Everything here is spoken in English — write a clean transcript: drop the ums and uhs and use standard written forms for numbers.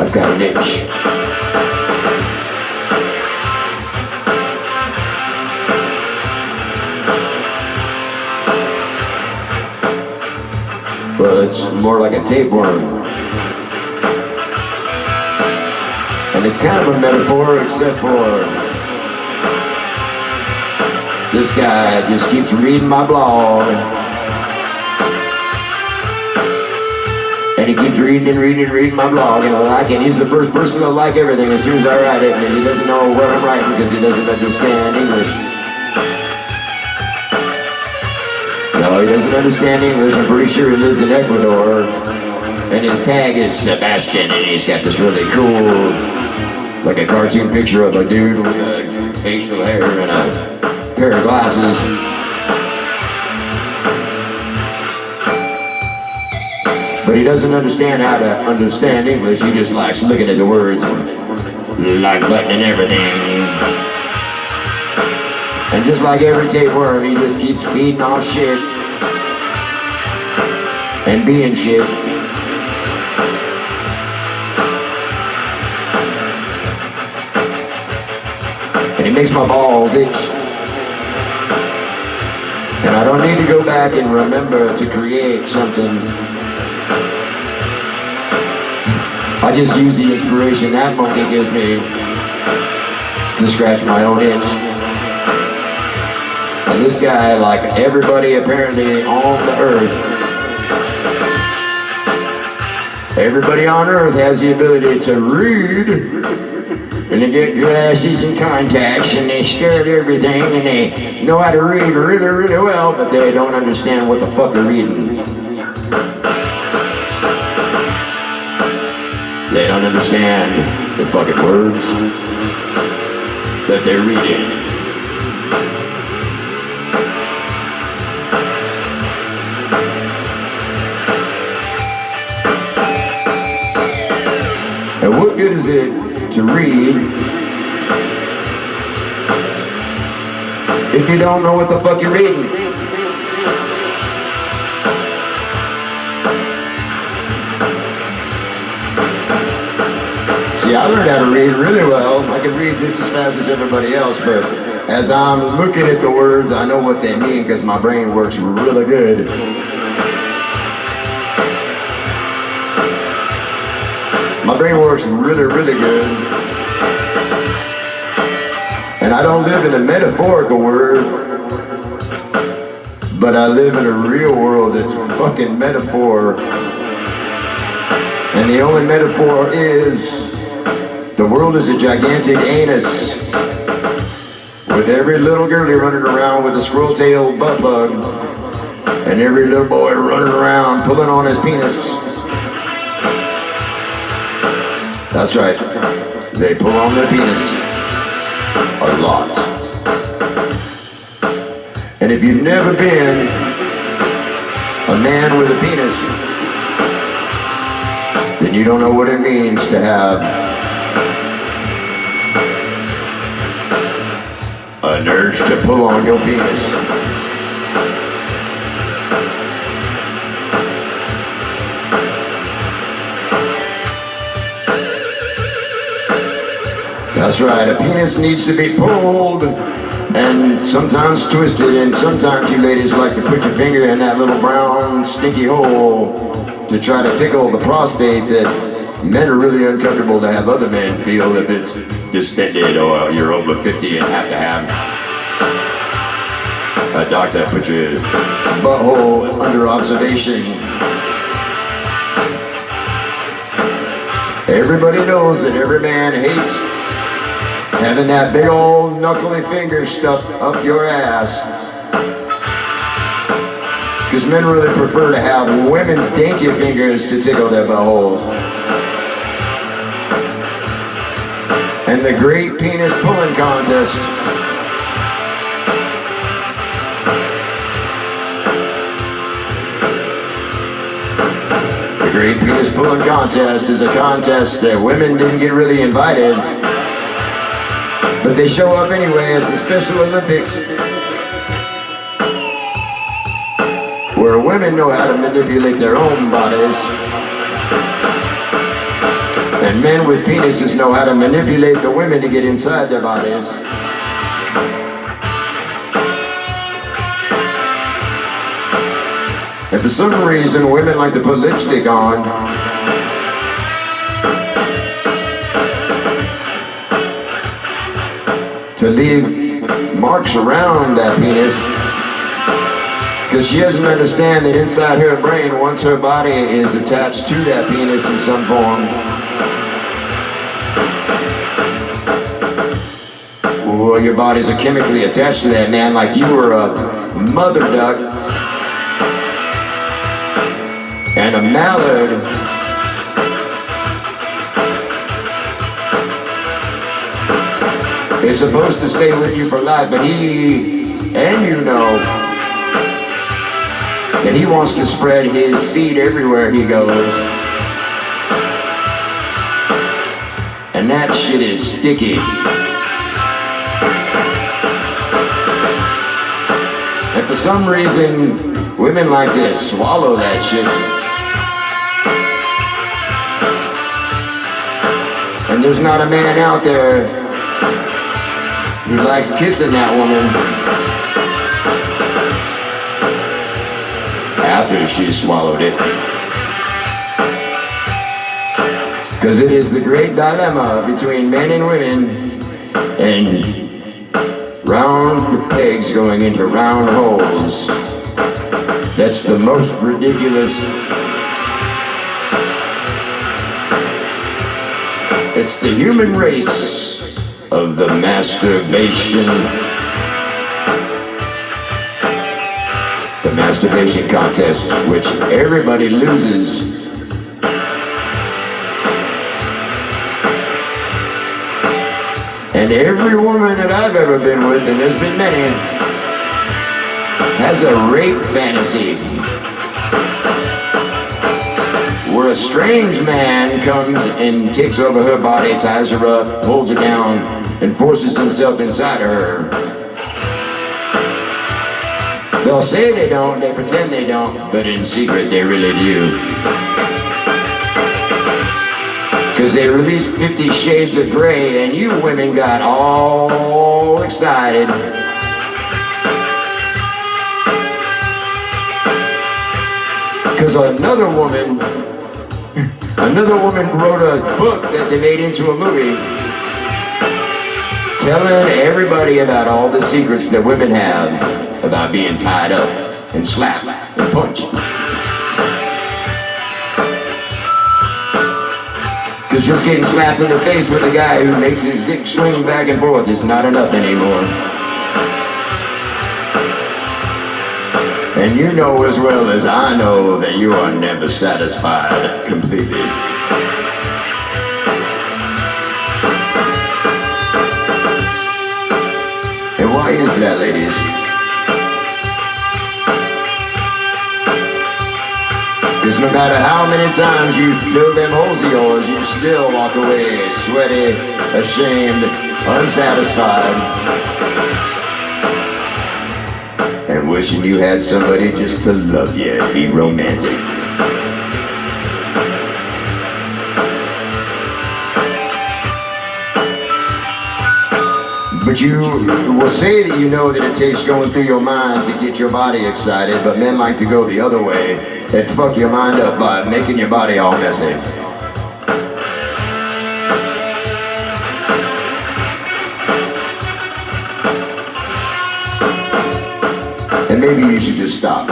I've got an itch. Well, it's more like a tapeworm. And it's kind of a metaphor, except for this guy just keeps reading my blog. And he keeps reading my blog, and I like it. He's the first person to like everything as soon as I write it, and he doesn't know what I'm writing because he doesn't understand English. No, he doesn't understand English. I'm pretty sure he lives in Ecuador. And his tag is Sebastian, and he's got this really cool, like a cartoon picture of a dude with facial hair and a pair of glasses. But he doesn't understand how to understand English. He just likes looking at the words, like buttoning everything. And just like every tapeworm, he just keeps feeding off shit and being shit. And it makes my balls itch. And I don't need to go back and remember to create something. I just use the inspiration that monkey gives me to scratch my own itch. And this guy, like everybody apparently on the earth, everybody on earth has the ability to read, and they get glasses and contacts, and they stare at everything, and they know how to read really, really well, but they don't understand what the fuck they're reading. They don't understand the fucking words that they're reading. And what good is it to read if you don't know what the fuck you're reading? See, I learned how to read really well. I can read just as fast as everybody else, but as I'm looking at the words, I know what they mean because my brain works really good. My brain works really, really good. And I don't live in a metaphorical world, but I live in a real world that's fucking metaphor. And the only metaphor is the world is a gigantic anus with every little girlie running around with a squirrel-tailed butt plug and every little boy running around pulling on his penis. That's right, they pull on their penis a lot. And if you've never been a man with a penis, then you don't know what it means to have an urge to pull on your penis. That's right, a penis needs to be pulled and sometimes twisted, and sometimes you ladies like to put your finger in that little brown stinky hole to try to tickle the prostate that men are really uncomfortable to have other men feel if it's distended or you're over 50 and have to have a doctor put your butthole under observation. Everybody knows that every man hates having that big old knuckly finger stuffed up your ass. Because men really prefer to have women's dainty fingers to tickle their buttholes. And the Great Penis Pulling Contest. The Great Penis Pulling Contest is a contest that women didn't get really invited, but they show up anyway. It's the Special Olympics, where women know how to manipulate their own bodies And men with penises know how to manipulate the women to get inside their bodies. And for some reason, women like to put lipstick on to leave marks around that penis, because she doesn't understand that inside her brain, once her body is attached to that penis in some form, well, your bodies are chemically attached to that, man, like you were a mother duck and a mallard. Is supposed to stay with you for life, but he, and you know, that he wants to spread his seed everywhere he goes. And that shit is sticky. And for some reason, women like to swallow that shit. And there's not a man out there who likes kissing that woman after she swallowed it. Because it is the great dilemma between men and women, and round pegs going into round holes. That's the most ridiculous. It's the human race of the masturbation. The masturbation contest, which everybody loses. And every woman that I've ever been with, and there's been many, has a rape fantasy where a strange man comes and takes over her body, ties her up, holds her down, and forces himself inside of her. They'll say they don't, they pretend they don't, but in secret they really do. Because they released 50 Shades of Grey, and you women got all excited. Because another woman wrote a book that they made into a movie, telling everybody about all the secrets that women have about being tied up and slapped and punched. Because just getting slapped in the face with a guy who makes his dick swing back and forth is not enough anymore. And you know as well as I know that you are never satisfied completely. And why is that, ladies? Because no matter how many times you fill them holes of yours, you still walk away sweaty, ashamed, unsatisfied, and wishing you had somebody just to love you and be romantic. But you will say that you know that it takes going through your mind to get your body excited, but men like to go the other way and fuck your mind up by making your body all messy. And maybe you should just stop.